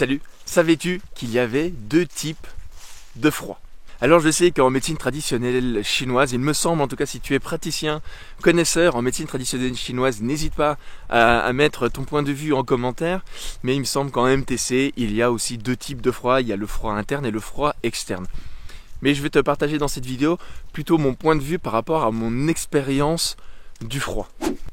Salut, savais-tu qu'il y avait deux types de froid? Alors je sais qu'en médecine traditionnelle chinoise, il me semble, en tout cas si tu es praticien, connaisseur en médecine traditionnelle chinoise, n'hésite pas à mettre ton point de vue en commentaire, mais il me semble qu'en MTC, il y a aussi deux types de froid, il y a le froid interne et le froid externe. Mais je vais te partager dans cette vidéo plutôt mon point de vue par rapport à mon expérience du froid.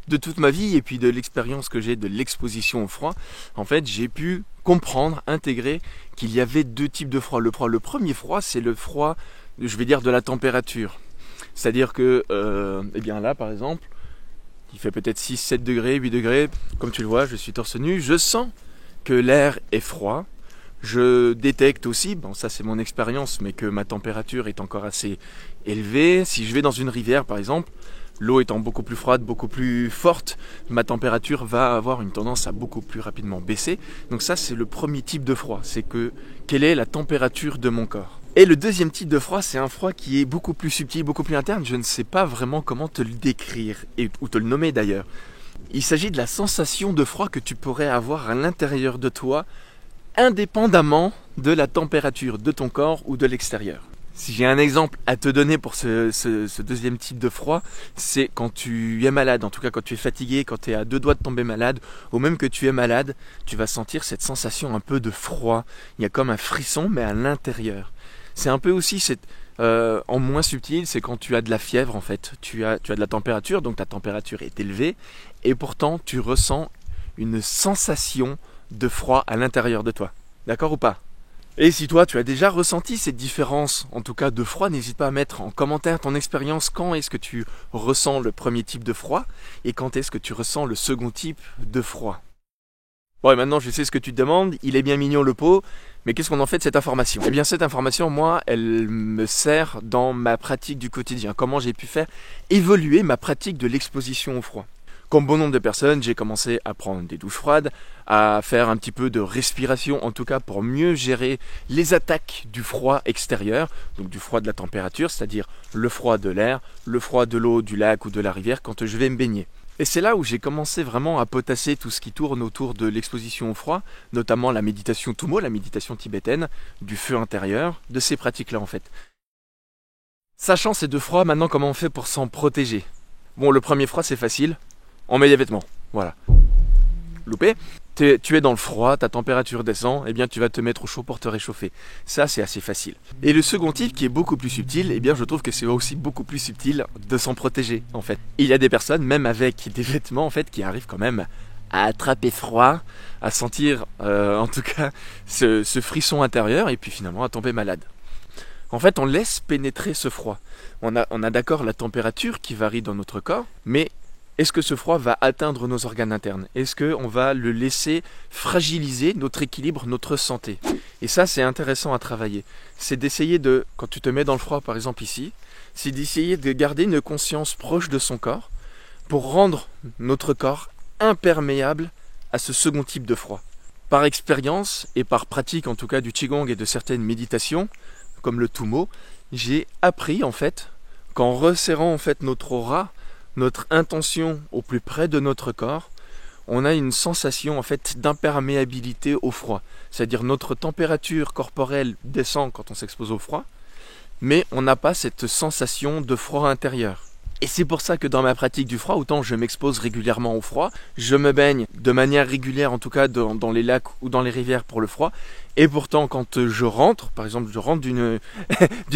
De toute ma vie et puis de l'expérience que j'ai de l'exposition au froid, en fait j'ai pu comprendre, intégrer qu'il y avait deux types de froid. Le premier froid, c'est le froid, je vais dire, de la température. C'est-à-dire que, eh bien là par exemple, il fait peut-être 6, 7 degrés, 8 degrés, comme tu le vois, je suis torse nu, je sens que l'air est froid. Je détecte aussi, bon ça c'est mon expérience, mais que ma température est encore assez élevée. Si je vais dans une rivière par exemple, l'eau étant beaucoup plus froide, beaucoup plus forte, ma température va avoir une tendance à beaucoup plus rapidement baisser. Donc ça c'est le premier type de froid, c'est que quelle est la température de mon corps. Et le deuxième type de froid, c'est un froid qui est beaucoup plus subtil, beaucoup plus interne. Je ne sais pas vraiment comment te le décrire, ou te le nommer d'ailleurs. Il s'agit de la sensation de froid que tu pourrais avoir à l'intérieur de toi, indépendamment de la température de ton corps ou de l'extérieur. Si j'ai un exemple à te donner pour ce deuxième type de froid, c'est quand tu es malade, en tout cas quand tu es fatigué, quand tu es à deux doigts de tomber malade, ou même que tu es malade, tu vas sentir cette sensation un peu de froid. Il y a comme un frisson, mais à l'intérieur. C'est un peu aussi, en moins subtil, c'est quand tu as de la fièvre en fait. Tu as de la température, donc ta température est élevée, et pourtant tu ressens une sensation de froid à l'intérieur de toi. D'accord ou pas? Et si toi tu as déjà ressenti cette différence, en tout cas de froid, n'hésite pas à mettre en commentaire ton expérience. Quand est-ce que tu ressens le premier type de froid et quand est-ce que tu ressens le second type de froid? Bon, et maintenant je sais ce que tu te demandes, il est bien mignon le pot, mais qu'est-ce qu'on en fait de cette information? Eh bien cette information, moi, elle me sert dans ma pratique du quotidien. Comment j'ai pu faire évoluer ma pratique de l'exposition au froid? Comme bon nombre de personnes, j'ai commencé à prendre des douches froides, à faire un petit peu de respiration, en tout cas pour mieux gérer les attaques du froid extérieur, donc du froid de la température, c'est-à-dire le froid de l'air, le froid de l'eau du lac ou de la rivière quand je vais me baigner. Et c'est là où j'ai commencé vraiment à potasser tout ce qui tourne autour de l'exposition au froid, notamment la méditation Tummo, la méditation tibétaine, du feu intérieur, de ces pratiques-là en fait. Sachant ces deux froids, maintenant comment on fait pour s'en protéger? Bon, le premier froid c'est facile. On met des vêtements, voilà. Loupé, tu es dans le froid, ta température descend, eh bien tu vas te mettre au chaud pour te réchauffer. Ça c'est assez facile. Et le second type qui est beaucoup plus subtil, eh bien je trouve que c'est aussi beaucoup plus subtil de s'en protéger en fait. Il y a des personnes, même avec des vêtements en fait, qui arrivent quand même à attraper froid, à sentir en tout cas ce frisson intérieur et puis finalement à tomber malade. En fait on laisse pénétrer ce froid. On a d'accord la température qui varie dans notre corps, mais est-ce que ce froid va atteindre nos organes internes? Est-ce qu'on va le laisser fragiliser notre équilibre, notre santé? Et ça, c'est intéressant à travailler. C'est d'essayer de, quand tu te mets dans le froid, par exemple ici, c'est d'essayer de garder une conscience proche de son corps pour rendre notre corps imperméable à ce second type de froid. Par expérience et par pratique, en tout cas du Qigong et de certaines méditations, comme le Tummo, j'ai appris en fait qu'en resserrant en fait notre aura, notre intention au plus près de notre corps, on a une sensation en fait d'imperméabilité au froid. C'est-à-dire notre température corporelle descend quand on s'expose au froid, mais on n'a pas cette sensation de froid intérieur. Et c'est pour ça que dans ma pratique du froid, autant je m'expose régulièrement au froid, je me baigne de manière régulière en tout cas dans les lacs ou dans les rivières pour le froid, et pourtant quand je rentre, par exemple je rentre d'une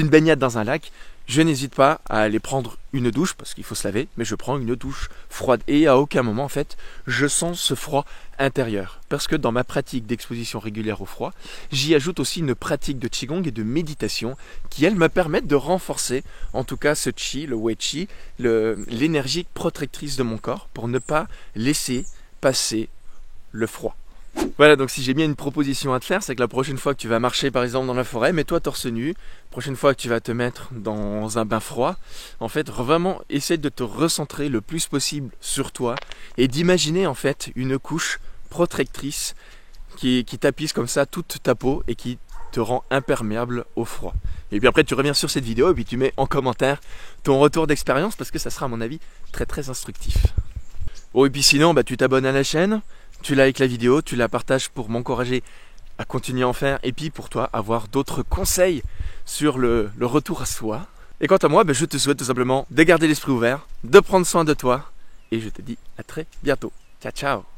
baignade dans un lac, je n'hésite pas à aller prendre une douche, parce qu'il faut se laver, mais je prends une douche froide. Et à aucun moment, en fait, je sens ce froid intérieur. Parce que dans ma pratique d'exposition régulière au froid, j'y ajoute aussi une pratique de Qigong et de méditation qui, elles, me permettent de renforcer, en tout cas, ce Qi, le Wei Qi, l'énergie protectrice de mon corps, pour ne pas laisser passer le froid. Voilà, donc si j'ai bien une proposition à te faire, c'est que la prochaine fois que tu vas marcher par exemple dans la forêt, mets-toi torse nu. Prochaine fois que tu vas te mettre dans un bain froid, en fait vraiment essaie de te recentrer le plus possible sur toi et d'imaginer en fait une couche protectrice qui tapisse comme ça toute ta peau et qui te rend imperméable au froid. Et puis après tu reviens sur cette vidéo et puis tu mets en commentaire ton retour d'expérience parce que ça sera à mon avis très très instructif. Bon et puis sinon tu t'abonnes à la chaîne, tu likes la vidéo, tu la partages pour m'encourager à continuer à en faire et puis pour toi avoir d'autres conseils sur le retour à soi. Et quant à moi, je te souhaite tout simplement de garder l'esprit ouvert, de prendre soin de toi et je te dis à très bientôt. Ciao ciao.